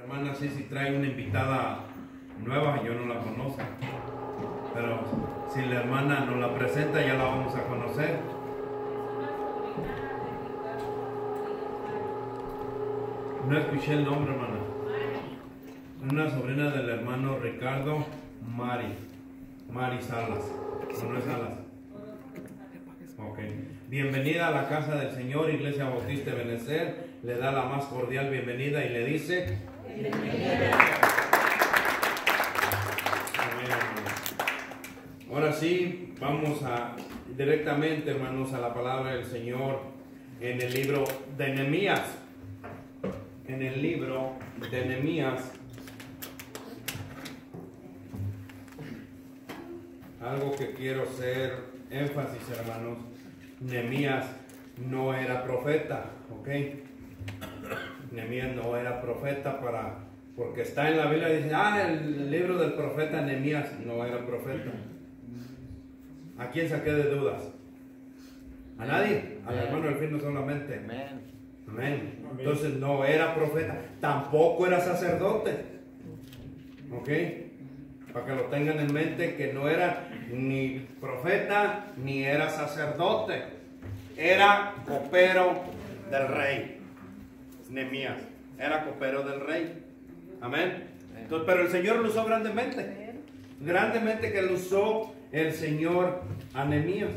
hermana Cici trae una invitada nueva, yo no la conozco, pero si la hermana nos la presenta ya la vamos a conocer. No escuché el nombre, hermana. Una sobrina del hermano Ricardo, Mari Salas. ¿No es Salas? Ok. Bienvenida a la casa del Señor, Iglesia Bautista Ebenezer. Le da la más cordial bienvenida y le dice: bienvenida. Ahora sí, vamos directamente, hermanos, a la palabra del Señor en el libro de Nehemías. En el libro de Nehemías, algo que quiero hacer énfasis, hermanos: Nehemías no era profeta, ¿ok? Nehemías no era profeta porque está en la Biblia y dice, el libro del profeta Nehemías. No era profeta. ¿A quién saqué de dudas? ¿A nadie? Al hermano del fin no solamente. Amén. Entonces no era profeta, tampoco era sacerdote. ¿Ok? Para que lo tengan en mente, que no era ni profeta ni era sacerdote. Era copero del rey. Nehemías era copero del rey. Amén. Entonces, pero el Señor lo usó grandemente. Grandemente que lo usó el Señor a Nehemías.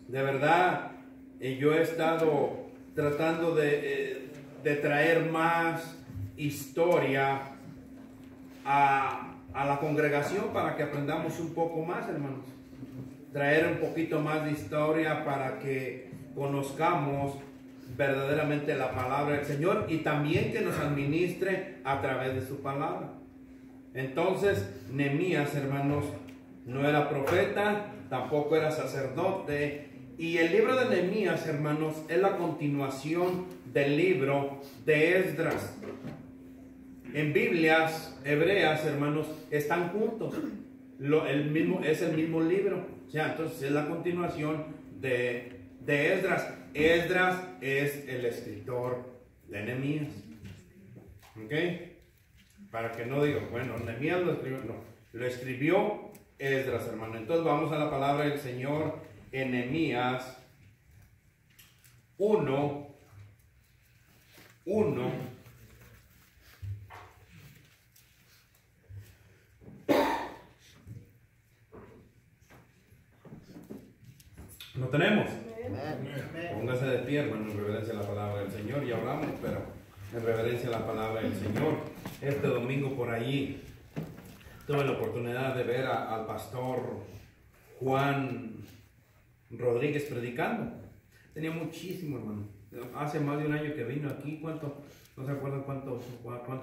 De verdad, yo he estado tratando de traer más historia a la congregación para que aprendamos un poco más, hermanos. Traer un poquito más de historia para que conozcamos verdaderamente la palabra del Señor y también que nos administre a través de su palabra. Entonces, Nehemías, hermanos, no era profeta, tampoco era sacerdote. Y el libro de Nehemías, hermanos, es la continuación del libro de Esdras. En Biblias hebreas, hermanos, están juntos. Es el mismo libro. O sea, entonces es la continuación de Esdras. Esdras es el escritor de Nehemías. ¿Ok? Para que no diga, bueno, Nehemías lo escribió. No, lo escribió Esdras, hermano. Entonces vamos a la palabra del Señor en Nehemías 1. ¿Lo tenemos? Póngase de pie, hermano, en reverencia a la palabra del Señor. Ya hablamos, pero en reverencia a la palabra del Señor. Este domingo por allí tuve la oportunidad de ver al pastor Juan Rodríguez predicando. Tenía muchísimo, hermano. Hace más de un año que vino aquí. ¿Cuánto? ¿No se acuerdan cuánto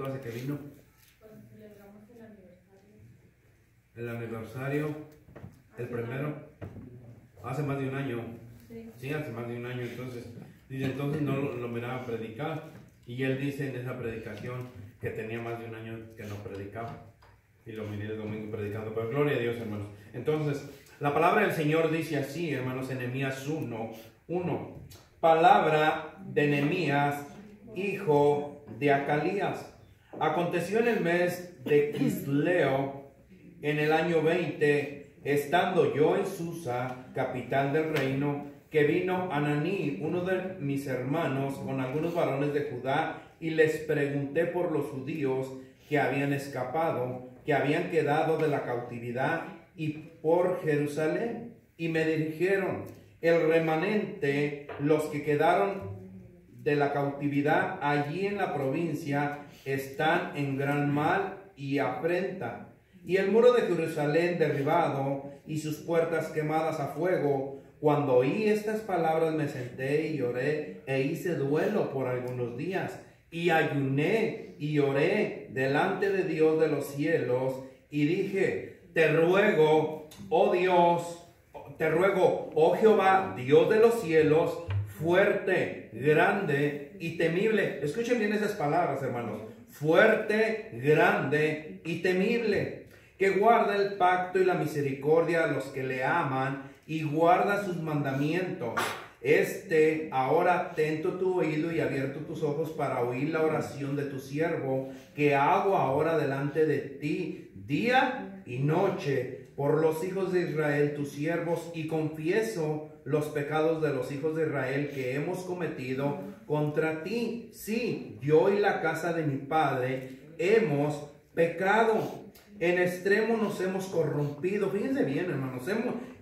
hace que vino? Cuando celebramos el aniversario. El aniversario, el primero, hace más de un año. Sí, hace más de un año. Entonces no lo miraba predicar. Y él dice en esa predicación que tenía más de un año que no predicaba. Y lo miré el domingo predicando. Pero gloria a Dios, hermanos. Entonces, la palabra del Señor dice así, hermanos, en Nehemías 1:1. Palabra de Nehemías, hijo de Acalías. Aconteció en el mes de Quisleo, en el año 20, estando yo en Susa, capital del reino, que vino Ananí, uno de mis hermanos, con algunos varones de Judá, y les pregunté por los judíos que habían escapado, que habían quedado de la cautividad, y por Jerusalén. Y me dijeron: el remanente, los que quedaron de la cautividad allí en la provincia, están en gran mal y afrenta. Y el muro de Jerusalén derribado y sus puertas quemadas a fuego. Cuando oí estas palabras me senté y lloré e hice duelo por algunos días. Y ayuné y oré delante de Dios de los cielos y dije: te ruego, oh Dios, te ruego, oh Jehová, Dios de los cielos, fuerte, grande y temible. Escuchen bien esas palabras, hermanos. Fuerte, grande y temible, que guarda el pacto y la misericordia a los que le aman y guarda sus mandamientos, ahora atento tu oído y abierto tus ojos para oír la oración de tu siervo, que hago ahora delante de ti, día y noche, por los hijos de Israel, tus siervos, y confieso los pecados de los hijos de Israel que hemos cometido contra ti. Sí, yo y la casa de mi padre hemos pecado. En extremo nos hemos corrompido. Fíjense bien, hermanos.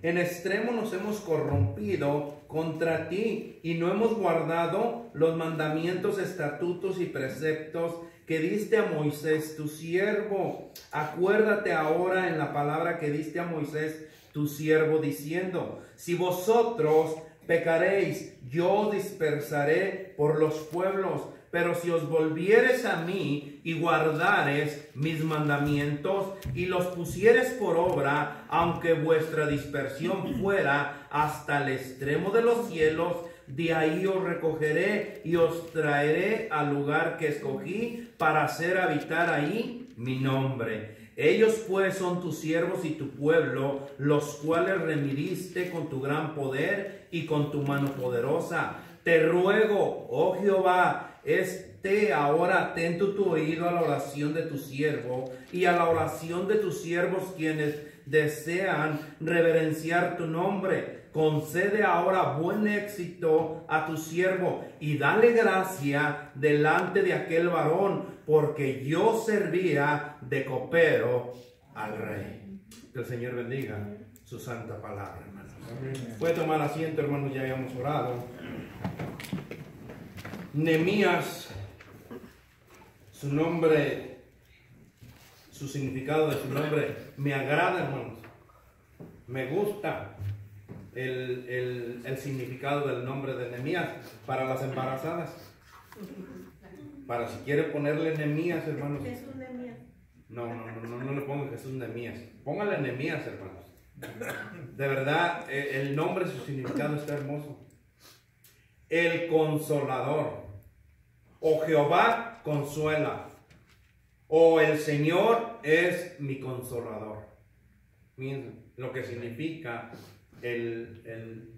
En extremo nos hemos corrompido contra ti y no hemos guardado los mandamientos, estatutos y preceptos que diste a Moisés, tu siervo. Acuérdate ahora en la palabra que diste a Moisés, tu siervo, diciendo: si vosotros pecaréis, yo os dispersaré por los pueblos. Pero si os volvieres a mí y guardares mis mandamientos y los pusieres por obra, aunque vuestra dispersión fuera hasta el extremo de los cielos, de ahí os recogeré y os traeré al lugar que escogí para hacer habitar ahí mi nombre. Ellos pues son tus siervos y tu pueblo, los cuales remiriste con tu gran poder y con tu mano poderosa. Te ruego, oh Jehová, ahora atento tu oído a la oración de tu siervo y a la oración de tus siervos quienes desean reverenciar tu nombre. Concede ahora buen éxito a tu siervo y dale gracia delante de aquel varón, porque yo servía de copero al rey. Que el Señor bendiga su santa palabra, hermanos. Puede tomar asiento, hermanos, ya habíamos orado. Nehemías, su nombre, su significado de su nombre me agrada, hermanos. Me gusta el significado del nombre de Nehemías para las embarazadas. Para si quiere ponerle Nehemías, hermanos. Jesús Nehemías. No le pongan Jesús Nehemías. Póngale Nehemías, hermanos. De verdad, el nombre, su significado está hermoso. El consolador, o Jehová consuela, o el Señor es mi consolador. Miren lo que significa el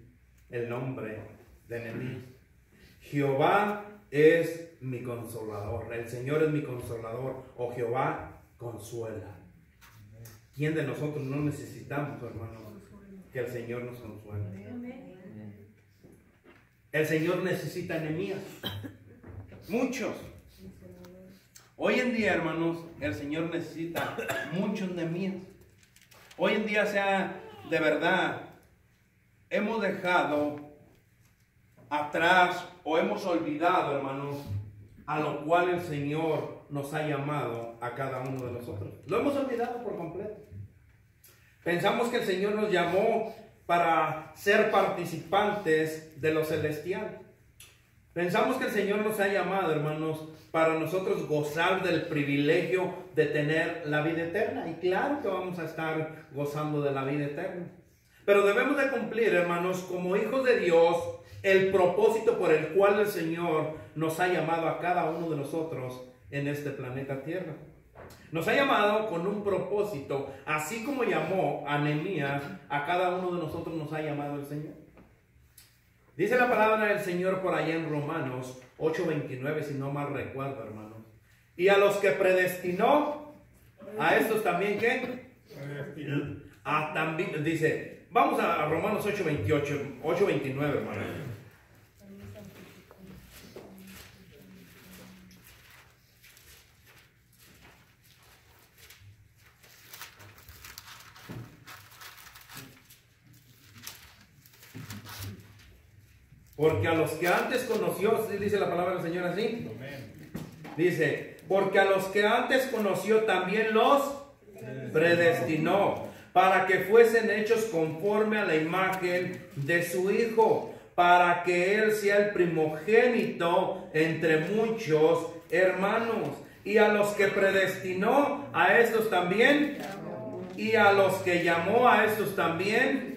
nombre de Nehemías. Jehová es mi consolador, el Señor es mi consolador, o Jehová consuela. ¿Quién de nosotros no necesitamos, hermanos, que el Señor nos consuele? El Señor necesita Nehemías. Muchos. Hoy en día, hermanos, el Señor necesita muchos Nehemías. Hoy en día, de verdad, hemos dejado atrás o hemos olvidado, hermanos, a lo cual el Señor nos ha llamado a cada uno de nosotros. Lo hemos olvidado por completo. Pensamos que el Señor nos llamó para ser participantes de lo celestial. Pensamos que el Señor nos ha llamado, hermanos, para nosotros gozar del privilegio de tener la vida eterna. Y claro que vamos a estar gozando de la vida eterna. Pero debemos de cumplir, hermanos, como hijos de Dios, el propósito por el cual el Señor nos ha llamado a cada uno de nosotros en este planeta Tierra. Nos ha llamado con un propósito, así como llamó a Nehemías, a cada uno de nosotros nos ha llamado el Señor. Dice la palabra del Señor por allá en Romanos 8:29, si no mal recuerdo, hermanos. Y a los que predestinó, a estos también, ¿qué? También, dice, vamos a Romanos 8:29, hermanos. Porque a los que antes conoció, dice la palabra del Señor así. Dice, porque a los que antes conoció también los predestinó, para que fuesen hechos conforme a la imagen de su Hijo, para que Él sea el primogénito entre muchos hermanos. Y a los que predestinó, a estos también. Y a los que llamó, a estos también.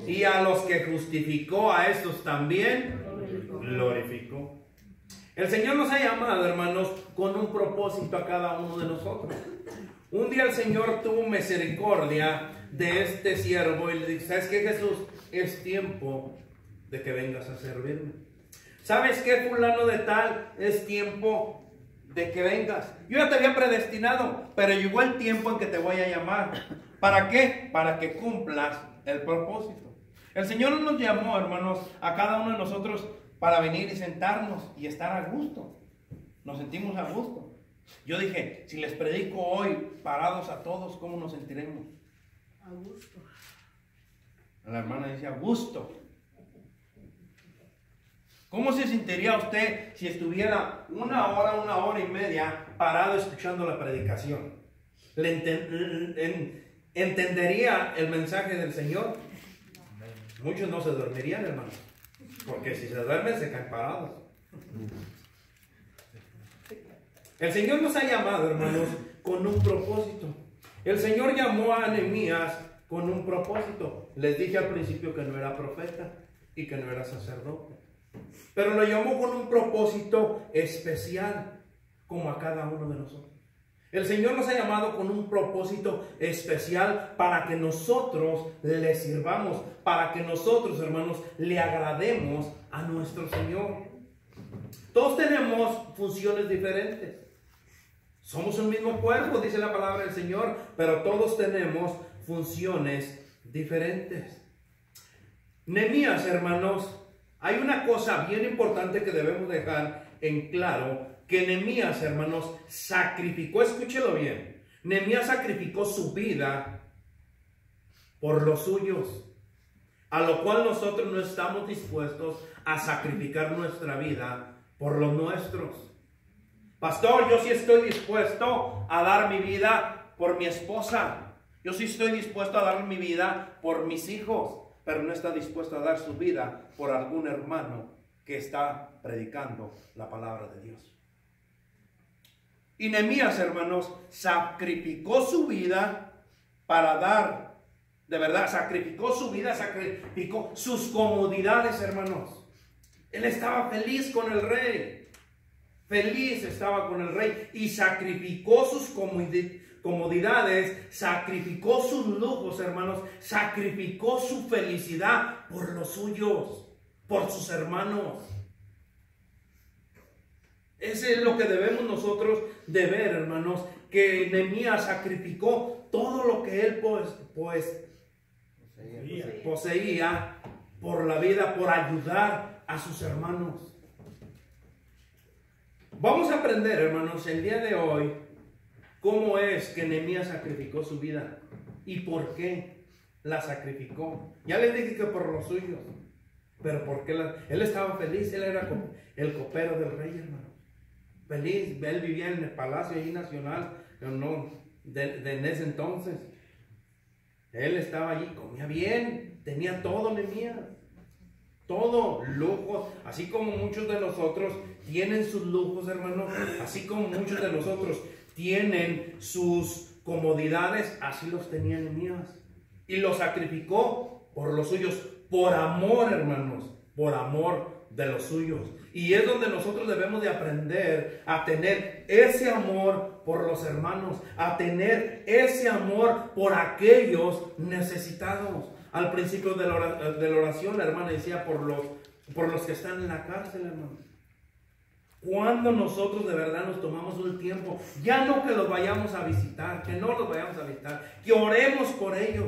Y a los que justificó, a estos también glorificó. El Señor nos ha llamado, hermanos, con un propósito a cada uno de nosotros. Un día el Señor tuvo misericordia de este siervo y le dijo, ¿sabes qué, Jesús? Es tiempo de que vengas a servirme. ¿Sabes qué, fulano de tal? Es tiempo de que vengas. Yo ya te había predestinado, pero llegó el tiempo en que te voy a llamar. ¿Para qué? Para que cumplas el propósito. El Señor no nos llamó, hermanos, a cada uno de nosotros para venir y sentarnos y estar a gusto. Nos sentimos a gusto. Yo dije, si les predico hoy parados a todos, ¿cómo nos sentiremos? A gusto. La hermana dice, a gusto. ¿Cómo se sentiría usted si estuviera una hora y media parado escuchando la predicación? ¿Entendería el mensaje del Señor? Muchos no se dormirían, hermano, porque si se duermen se caen parados. El Señor nos ha llamado, hermanos, con un propósito. El Señor llamó a Nehemías con un propósito. Les dije al principio que no era profeta y que no era sacerdote, pero lo llamó con un propósito especial, como a cada uno de nosotros. El Señor nos ha llamado con un propósito especial para que nosotros le sirvamos, para que nosotros, hermanos, le agrademos a nuestro Señor. Todos tenemos funciones diferentes. Somos un mismo cuerpo, dice la palabra del Señor, pero todos tenemos funciones diferentes. Nehemías, hermanos, hay una cosa bien importante que debemos dejar en claro, que Nehemías, hermanos, sacrificó, escúchelo bien, Nehemías sacrificó su vida por los suyos, a lo cual nosotros no estamos dispuestos a sacrificar nuestra vida por los nuestros. Pastor, yo sí estoy dispuesto a dar mi vida por mi esposa. Yo sí estoy dispuesto a dar mi vida por mis hijos, pero no está dispuesto a dar su vida por algún hermano que está predicando la palabra de Dios. Y Nehemías, hermanos, sacrificó su vida para dar, de verdad, sacrificó su vida, sacrificó sus comodidades, hermanos. Él estaba feliz con el rey. Feliz estaba con el rey y sacrificó sus comodidades, sacrificó sus lujos, hermanos, sacrificó su felicidad por los suyos, por sus hermanos. Ese es lo que debemos nosotros de ver, hermanos, que Nehemías sacrificó todo lo que él poseía por la vida, por ayudar a sus hermanos. Vamos a aprender, hermanos, el día de hoy, cómo es que Nehemías sacrificó su vida y por qué la sacrificó. Ya les dije que por los suyos, pero porque él estaba feliz, él era el copero del rey, hermano. Feliz, él vivía en el palacio ahí nacional, no, en ese entonces. Él estaba allí, comía bien, tenía todo Nehemías. Todo, lujos, así como muchos de nosotros tienen sus lujos, hermanos, así como muchos de nosotros tienen sus comodidades, así los tenía Nehemías. Y los sacrificó por los suyos, por amor, hermanos, por amor de los suyos. Y es donde nosotros debemos de aprender a tener ese amor por los hermanos, a tener ese amor por aquellos necesitados. Al principio de la oración, la hermana decía por los que están en la cárcel, hermano. Cuando nosotros de verdad nos tomamos un tiempo, ya no que los vayamos a visitar, que no los vayamos a visitar, que oremos por ellos.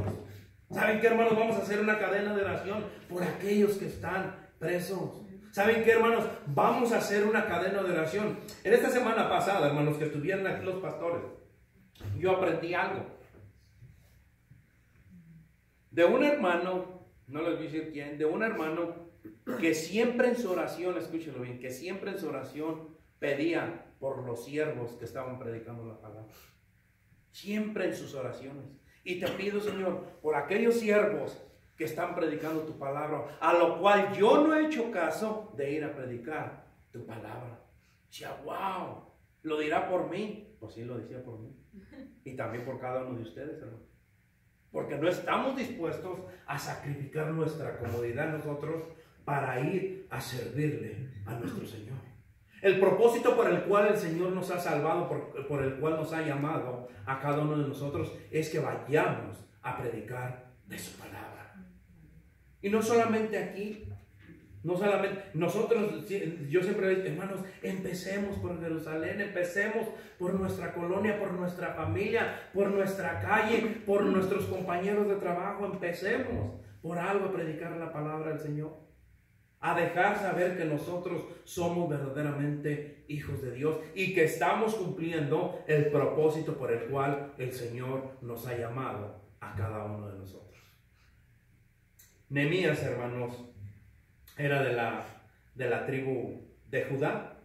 ¿Saben qué, hermanos? Vamos a hacer una cadena de oración por aquellos que están presos. ¿Saben qué, hermanos? Vamos a hacer una cadena de oración. En esta semana pasada, hermanos, que estuvieron aquí los pastores, yo aprendí algo. De un hermano, no les voy a decir quién, de un hermano que siempre en su oración, escúchenlo bien, que siempre en su oración pedía por los siervos que estaban predicando la palabra. Siempre en sus oraciones. Y te pido, Señor, por aquellos siervos que están predicando tu palabra, a lo cual yo no he hecho caso de ir a predicar tu palabra. Decía, wow, ¿lo dirá por mí? Pues sí, lo decía por mí. Y también por cada uno de ustedes, hermano. Porque no estamos dispuestos a sacrificar nuestra comodidad nosotros para ir a servirle a nuestro Señor. El propósito por el cual el Señor nos ha salvado, por el cual nos ha llamado a cada uno de nosotros, es que vayamos a predicar de su palabra. Y no solamente aquí, No solamente nosotros, yo siempre digo, hermanos, empecemos por Jerusalén, empecemos por nuestra colonia, por nuestra familia, por nuestra calle, por nuestros compañeros de trabajo. Empecemos por algo a predicar la palabra del Señor, a dejar saber que nosotros somos verdaderamente hijos de Dios y que estamos cumpliendo el propósito por el cual el Señor nos ha llamado a cada uno de nosotros. Nehemías, hermanos, era de la tribu de Judá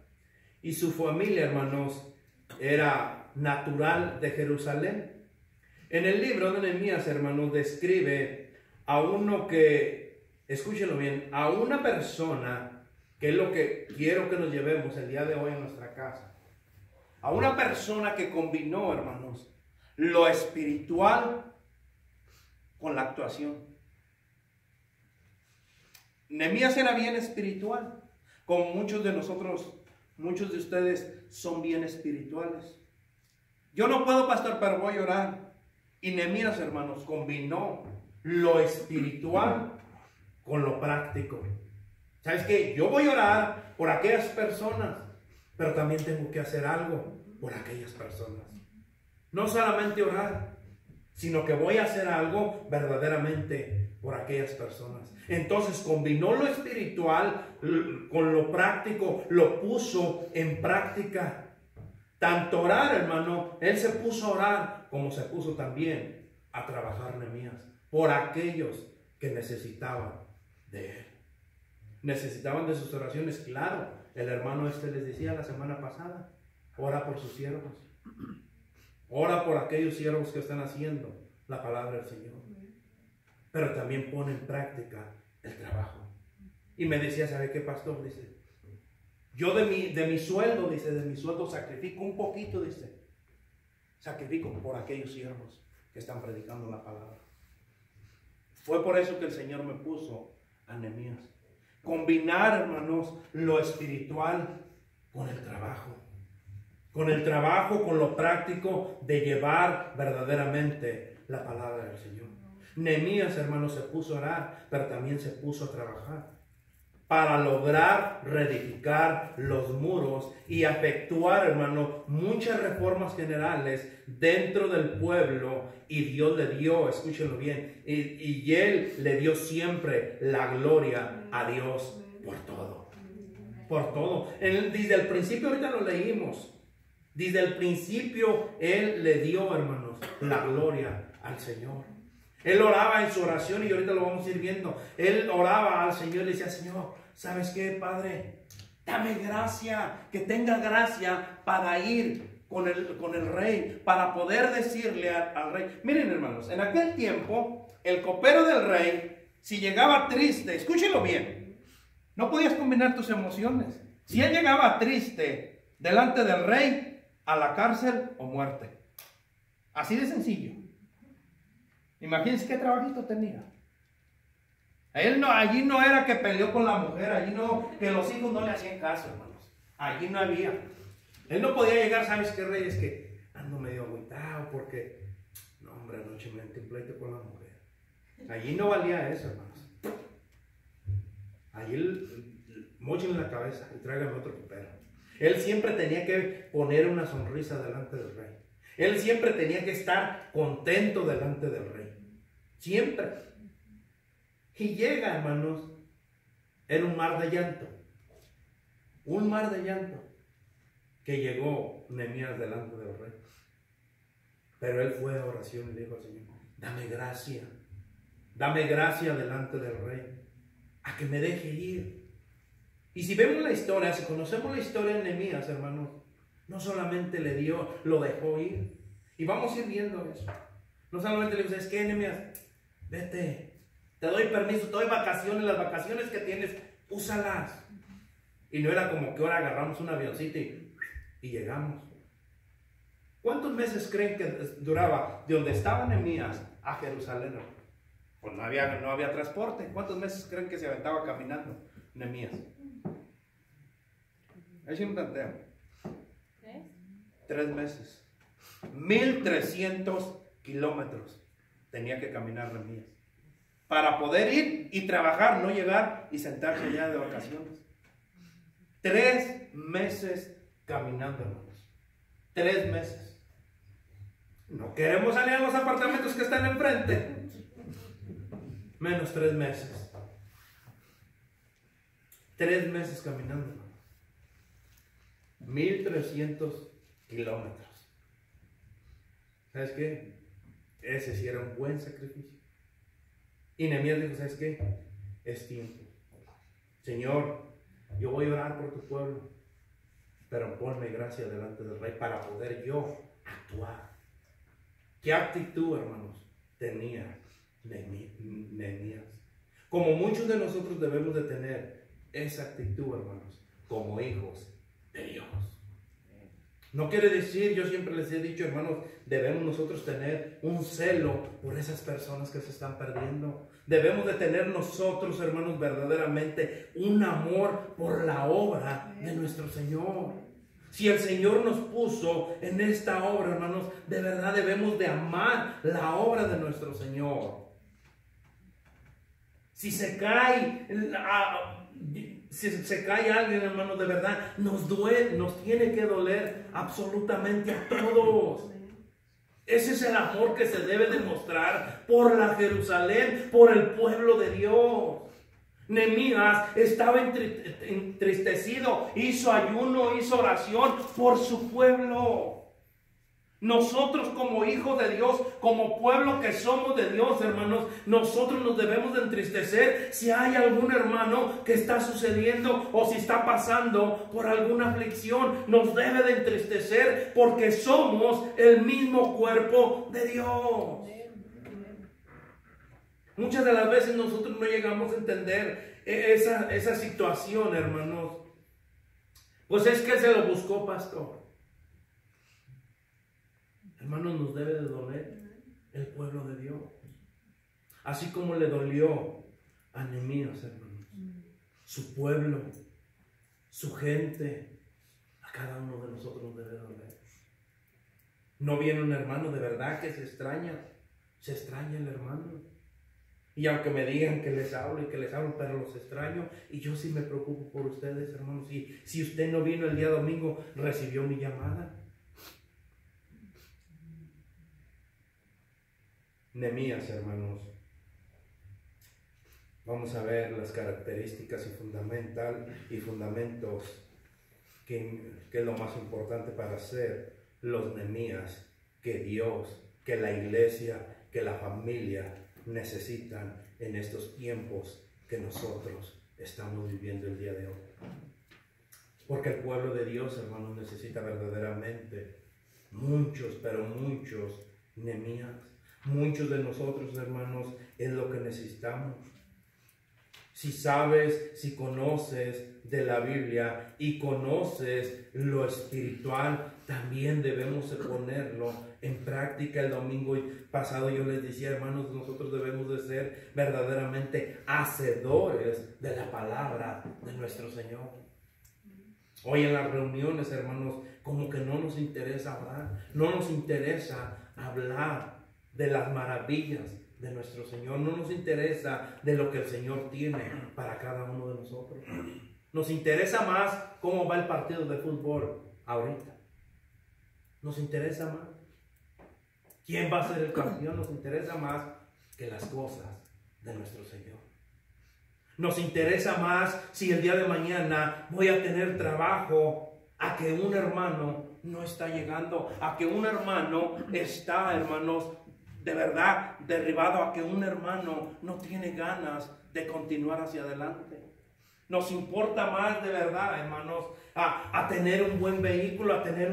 y su familia, hermanos, era natural de Jerusalén. En el libro de Nehemías, hermanos, describe a uno que, escúchenlo bien, a una persona, que es lo que quiero que nos llevemos el día de hoy en nuestra casa, a una persona que combinó, hermanos, lo espiritual con la actuación. Nehemías era bien espiritual, como muchos de nosotros, muchos de ustedes son bien espirituales. Yo no puedo, pastor, pero voy a orar. Y Nehemías, hermanos, combinó lo espiritual con lo práctico. ¿Sabes qué? Yo voy a orar por aquellas personas, pero también tengo que hacer algo por aquellas personas. No solamente orar, sino que voy a hacer algo verdaderamente por aquellas personas. Entonces combinó lo espiritual con lo práctico, lo puso en práctica. Tanto orar, hermano, él se puso a orar como se puso también a trabajar Nehemías por aquellos que necesitaban de él. Necesitaban de sus oraciones, claro. El hermano les decía la semana pasada, ora por sus siervos. Ora por aquellos siervos que están haciendo la palabra del Señor. Pero también pone en práctica el trabajo. Y me decía, ¿sabe qué, pastor? Dice, yo de mi sueldo, dice, de mi sueldo sacrifico un poquito, dice. Sacrifico por aquellos siervos que están predicando la palabra. Fue por eso que el Señor me puso a Nehemías. Combinar, hermanos, lo espiritual con el trabajo. Con el trabajo, con lo práctico de llevar verdaderamente la palabra del Señor. Nehemías, hermanos, se puso a orar, pero también se puso a trabajar para lograr reedificar los muros y efectuar, hermano, muchas reformas generales dentro del pueblo. Y Dios le dio, escúchenlo bien, y él le dio siempre la gloria a Dios por todo. Por todo. Desde el principio, ahorita lo leímos. Desde el principio él le dio, hermanos, la gloria al Señor. Él oraba en su oración y ahorita lo vamos a ir viendo. Él oraba al Señor y le decía, Señor, ¿sabes qué, Padre? Dame gracia, que tenga gracia para ir con el rey, para poder decirle al rey. Miren, hermanos, en aquel tiempo, el copero del rey, si llegaba triste, escúchenlo bien, no podías combinar tus emociones. Si él llegaba triste delante del rey, a la cárcel o muerte. Así de sencillo. Imagínense qué trabajito tenía. Allí no era que peleó con la mujer, allí no, que los hijos no le hacían caso, hermanos. Allí no había. Él no podía llegar, ¿sabes qué, rey? Es que ando medio agüitado porque, no, hombre, anoche me metí en pleito con la mujer. Allí no valía eso, hermanos. Allí móchenle la cabeza y tráiganme otro copero. Él siempre tenía que poner una sonrisa delante del rey. Él siempre tenía que estar contento delante del rey. Siempre. Y llega, hermanos, era un mar de llanto. Un mar de llanto. Que llegó Nehemías delante del rey. Pero él fue a oración y le dijo al Señor, dame gracia. Dame gracia delante del rey. A que me deje ir. Y si vemos la historia, si conocemos la historia de Nehemías, hermanos, no solamente lo dejó ir. Y vamos a ir viendo eso. No solamente le dice, es que Nehemías, vete, te doy permiso, te doy vacaciones, las vacaciones que tienes, úsalas. Y no era como que ahora agarramos un avioncito y llegamos. ¿Cuántos meses creen que duraba de donde estaba Nehemías a Jerusalén? Pues no había transporte. ¿Cuántos meses creen que se aventaba caminando Nehemías? Ahí sí un tanteo. 3 meses. 1300 kilómetros tenía que caminar Nehemías. para poder ir y trabajar, no llegar y sentarse allá de vacaciones. 3 meses caminando, hermanos. 3 meses. No queremos salir a los apartamentos que están enfrente. Menos 3 meses. 3 meses caminando, hermano. 1300 kilómetros. ¿Sabes qué? Ese sí era un buen sacrificio. Y Nehemías dijo, ¿sabes qué? Es tiempo. Señor, yo voy a orar por tu pueblo, pero ponme gracia delante del rey para poder yo actuar. ¿Qué actitud, hermanos, tenía Nehemías? Como muchos de nosotros debemos de tener esa actitud, hermanos, como hijos de Dios. No quiere decir, yo siempre les he dicho, hermanos, debemos nosotros tener un celo por esas personas que se están perdiendo. Debemos de tener nosotros, hermanos, verdaderamente un amor por la obra de nuestro Señor. Si el Señor nos puso en esta obra, hermanos, de verdad debemos de amar la obra de nuestro Señor. Si se cae alguien, hermano, de verdad, nos duele, nos tiene que doler absolutamente a todos. Ese es el amor que se debe demostrar por la Jerusalén, por el pueblo de Dios. Nehemías estaba entristecido, hizo ayuno, hizo oración por su pueblo. Nosotros como hijos de Dios, como pueblo que somos de Dios, hermanos, nosotros nos debemos de entristecer si hay algún hermano que está sucediendo o si está pasando por alguna aflicción. Nos debe de entristecer porque somos el mismo cuerpo de Dios. Muchas de las veces nosotros no llegamos a entender esa situación, hermanos. Pues es que se lo buscó, pastor. Hermanos, nos debe de doler el pueblo de Dios. Así como le dolió a Nehemías, hermanos. Su pueblo, su gente, a cada uno de nosotros nos debe doler. No viene un hermano de verdad que se extraña el hermano. Y aunque me digan que les hablo y que les hablo, pero los extraño. Y yo sí me preocupo por ustedes, hermanos. Y si usted no vino el día domingo, recibió mi llamada. Nehemías, hermanos. Vamos a ver las características y fundamentos que es lo más importante para ser los Nehemías que Dios, que la iglesia, que la familia necesitan en estos tiempos que nosotros estamos viviendo el día de hoy. Porque el pueblo de Dios, hermanos, necesita verdaderamente muchos, pero muchos Nehemías. Muchos de nosotros, hermanos, es lo que necesitamos. Si sabes, si conoces de la Biblia y conoces lo espiritual, también debemos de ponerlo en práctica. El domingo pasado yo les decía, hermanos, nosotros debemos de ser verdaderamente hacedores de la palabra de nuestro Señor. Hoy en las reuniones, hermanos, como que no nos interesa hablar, no nos interesa hablar de las maravillas de nuestro Señor. No nos interesa de lo que el Señor tiene para cada uno de nosotros. Nos interesa más cómo va el partido de fútbol ahorita. Nos interesa más quién va a ser el campeón. Nos interesa más que las cosas de nuestro Señor. Nos interesa más si el día de mañana voy a tener trabajo, a que un hermano no está llegando, a que un hermano está, hermanos, de verdad derribado, a que un hermano no tiene ganas de continuar hacia adelante. Nos importa más de verdad, hermanos, a tener un buen vehículo, a tener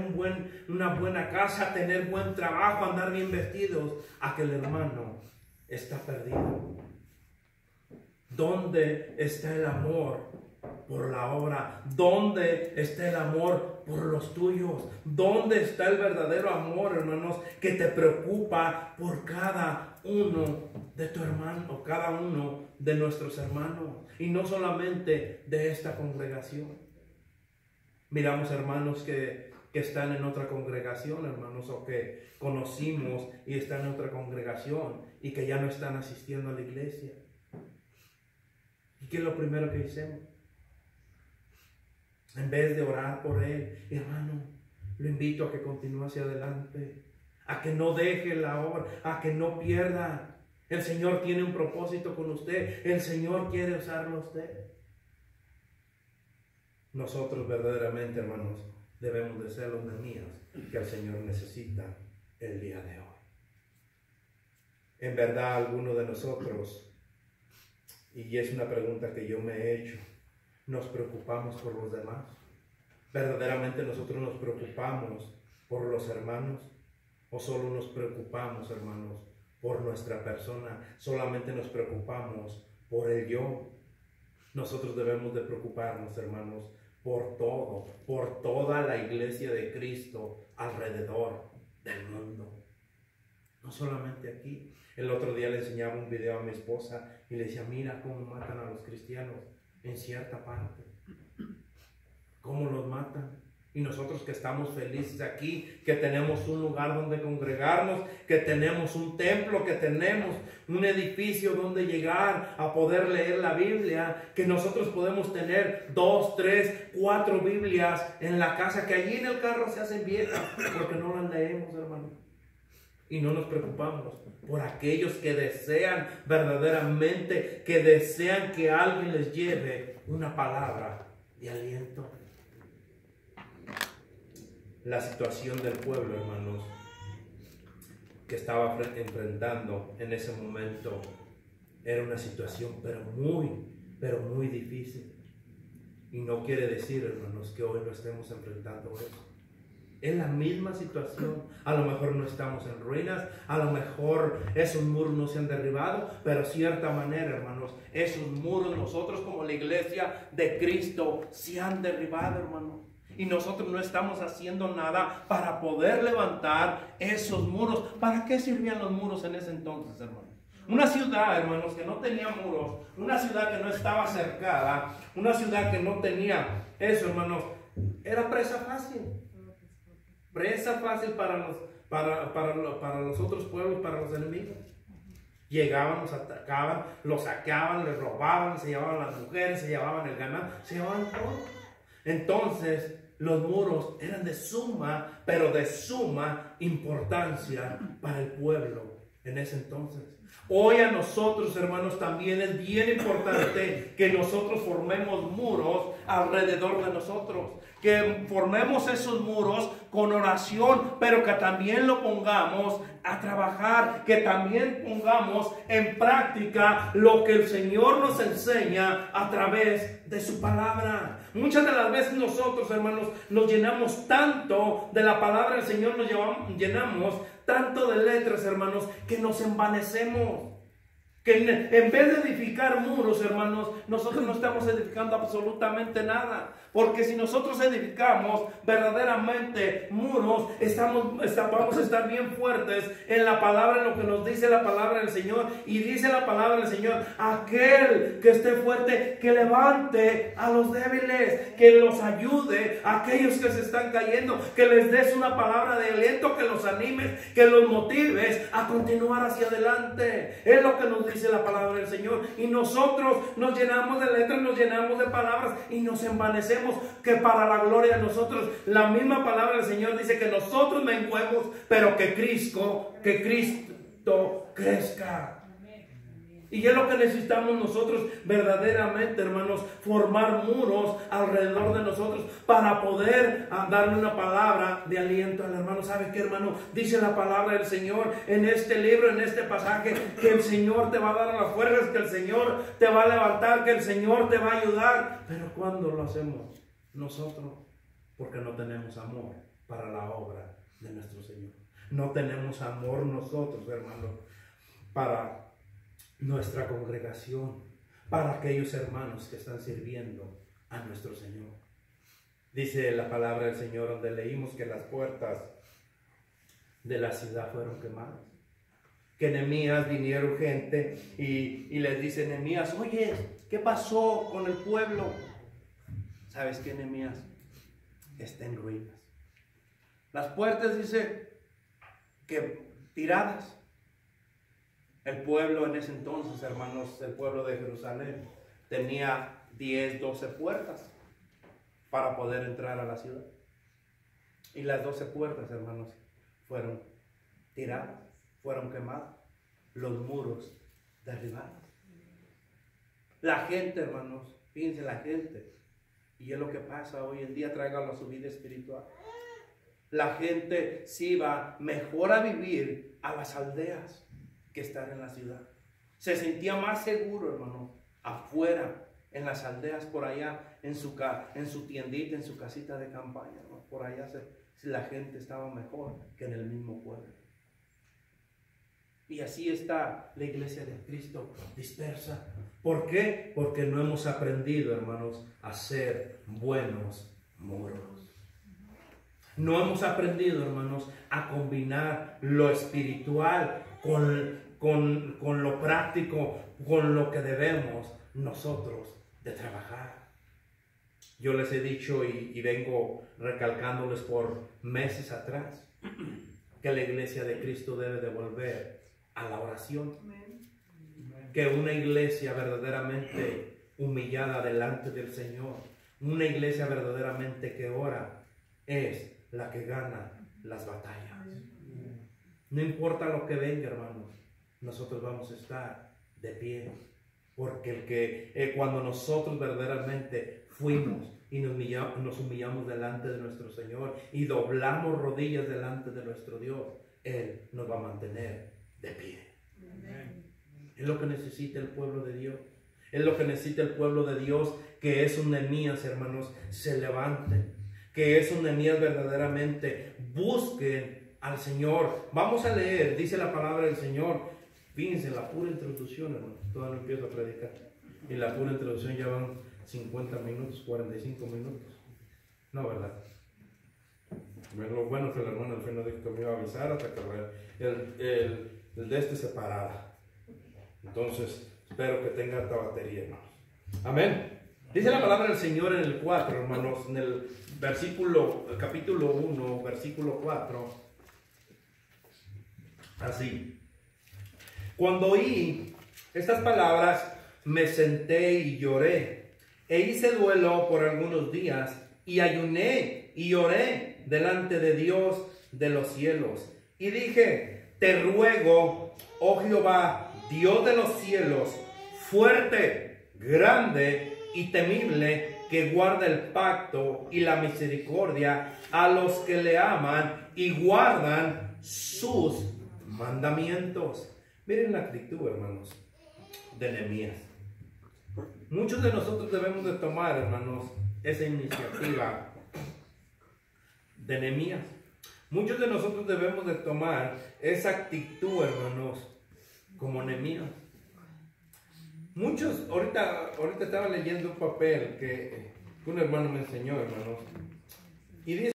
una buena casa, a tener buen trabajo, a andar bien vestidos, a que el hermano está perdido. ¿Dónde está el amor por la obra? ¿Dónde está el amor por los tuyos? ¿Dónde está el verdadero amor, hermanos, que te preocupa por cada uno de tu hermano, cada uno de nuestros hermanos? Y no solamente de esta congregación. Miramos, hermanos, que que están en otra congregación, hermanos, o que conocimos y están en otra congregación y que ya no están asistiendo a la iglesia. ¿Y qué es lo primero que hacemos? En vez de orar por él, hermano, lo invito a que continúe hacia adelante, a que no deje la obra, a que no pierda. El Señor tiene un propósito con usted, el Señor quiere usarlo a usted. Nosotros verdaderamente, hermanos, debemos de ser los Nehemías que el Señor necesita el día de hoy. En verdad, alguno de nosotros, y es una pregunta que yo me he hecho, ¿nos preocupamos por los demás? ¿Verdaderamente nosotros nos preocupamos por los hermanos? ¿O solo nos preocupamos, hermanos, por nuestra persona? ¿Solamente nos preocupamos por el yo? Nosotros debemos de preocuparnos, hermanos, por todo, por toda la iglesia de Cristo alrededor del mundo. No solamente aquí. El otro día le enseñaba un video a mi esposa y le decía, mira cómo matan a los cristianos en cierta parte. ¿Cómo los matan? Y nosotros que estamos felices aquí, que tenemos un lugar donde congregarnos, que tenemos un templo, que tenemos un edificio donde llegar a poder leer la Biblia, que nosotros podemos tener 2, 3, 4 Biblias en la casa, que allí en el carro se hacen viejas, porque no las leemos, hermano. Y no nos preocupamos por aquellos que desean verdaderamente, que desean que alguien les lleve una palabra de aliento. La situación del pueblo, hermanos, que estaba enfrentando en ese momento era una situación pero muy difícil. Y no quiere decir, hermanos, que hoy no estemos enfrentando eso. Es la misma situación. A lo mejor no estamos en ruinas, a lo mejor esos muros no se han derribado, pero cierta manera, hermanos, esos muros nosotros como la iglesia de Cristo se han derribado, hermanos. Y nosotros no estamos haciendo nada para poder levantar esos muros. ¿Para qué servían los muros en ese entonces, hermanos? Una ciudad, hermanos, que no tenía muros, una ciudad que no estaba cercada, una ciudad que no tenía eso, hermanos, era presa fácil. Presa fácil para los otros pueblos, para los enemigos. Llegaban, los atacaban, los saqueaban, les robaban, se llevaban las mujeres, se llevaban el ganado, se llevaban todo. Entonces, los muros eran de suma, pero de suma importancia para el pueblo en ese entonces. Hoy a nosotros, hermanos, también es bien importante que nosotros formemos muros alrededor de nosotros. Que formemos esos muros con oración, pero que también lo pongamos a trabajar, que también pongamos en práctica lo que el Señor nos enseña a través de su palabra. Muchas de las veces nosotros, hermanos, nos llenamos tanto de la palabra del Señor, nos llenamos tanto de letras, hermanos, que nos envanecemos. Que en vez de edificar muros, hermanos, nosotros no estamos edificando absolutamente nada. Porque si nosotros edificamos verdaderamente muros, vamos a estar bien fuertes en la palabra, en lo que nos dice la palabra del Señor. Y dice la palabra del Señor, aquel que esté fuerte, que levante a los débiles, que los ayude a aquellos que se están cayendo, que les des una palabra de aliento, que los animes, que los motives a continuar hacia adelante. Es lo que nos dice la palabra del Señor. Y nosotros nos llenamos de letras, nos llenamos de palabras y nos envanecemos, que para la gloria de nosotros, la misma palabra del Señor dice que nosotros menguemos, pero que Cristo crezca. Y es lo que necesitamos nosotros verdaderamente, hermanos, formar muros alrededor de nosotros para poder darle una palabra de aliento al hermano. ¿Sabe qué, hermano? Dice la palabra del Señor en este libro, en este pasaje, que el Señor te va a dar las fuerzas, que el Señor te va a levantar, que el Señor te va a ayudar. Pero ¿cuándo lo hacemos? Nosotros, porque no tenemos amor para la obra de nuestro Señor. No tenemos amor nosotros, hermanos, para nuestra congregación, para aquellos hermanos que están sirviendo a nuestro Señor. Dice la palabra del Señor, donde leímos que las puertas de la ciudad fueron quemadas. Que Nehemías vinieron gente y les dice Nehemías, oye, ¿qué pasó con el pueblo? ¿Sabes qué, Nehemías? Está en ruinas. Las puertas dice que tiradas. El pueblo en ese entonces, hermanos, el pueblo de Jerusalén tenía 10, 12 puertas para poder entrar a la ciudad. Y las 12 puertas, hermanos, fueron tiradas, fueron quemadas, los muros derribados. La gente, hermanos, fíjense la gente, y es lo que pasa hoy en día, tráigalo a su vida espiritual. La gente sí iba mejor a vivir a las aldeas que estar en la ciudad. Se sentía más seguro, hermano, afuera, en las aldeas, por allá, en su tiendita, en su casita de campaña, ¿no? Por allá la gente estaba mejor que en el mismo pueblo. Y así está la iglesia de Cristo dispersa. ¿Por qué? Porque no hemos aprendido, hermanos, a ser buenos muros. No hemos aprendido, hermanos, a combinar lo espiritual con lo práctico, con lo que debemos nosotros de trabajar. Yo les he dicho y vengo recalcándoles por meses atrás que la iglesia de Cristo debe de volver a la oración. Que una iglesia verdaderamente humillada delante del Señor, una iglesia verdaderamente que ora, es la que gana las batallas. No importa lo que venga, hermanos, nosotros vamos a estar de pie. Porque cuando nosotros verdaderamente fuimos y nos humillamos delante de nuestro Señor y doblamos rodillas delante de nuestro Dios, Él nos va a mantener de pie. Amén. Es lo que necesita el pueblo de Dios. Es lo que necesita el pueblo de Dios, que es un Nehemías, hermanos, se levanten. Que es un Nehemías verdaderamente busquen al Señor. Vamos a leer, dice la palabra del Señor. Fíjense, la pura introducción, hermano. Todavía no empiezo a predicar. Y la pura introducción ya van 50 minutos, 45 minutos. No, ¿verdad? Lo bueno es que el hermano al fin no dijo que me iba a avisar hasta que el de este se parara. Entonces, espero que tenga esta batería, hermanos. Amén. Dice la palabra del Señor en el 4, hermanos, en el capítulo 1, versículo 4. Así. Cuando oí estas palabras, me senté y lloré, e hice duelo por algunos días, y ayuné y oré delante de Dios de los cielos. Y dije, te ruego, oh Jehová, Dios de los cielos, fuerte, grande y temible, que guarda el pacto y la misericordia a los que le aman y guardan sus mandamientos. Miren la actitud, hermanos, de Nehemías. Muchos de nosotros debemos de tomar, hermanos, esa iniciativa de Nehemías. Muchos de nosotros debemos de tomar esa actitud, hermanos, como Nehemías. Muchos, ahorita estaba leyendo un papel que un hermano me enseñó, hermanos, y dice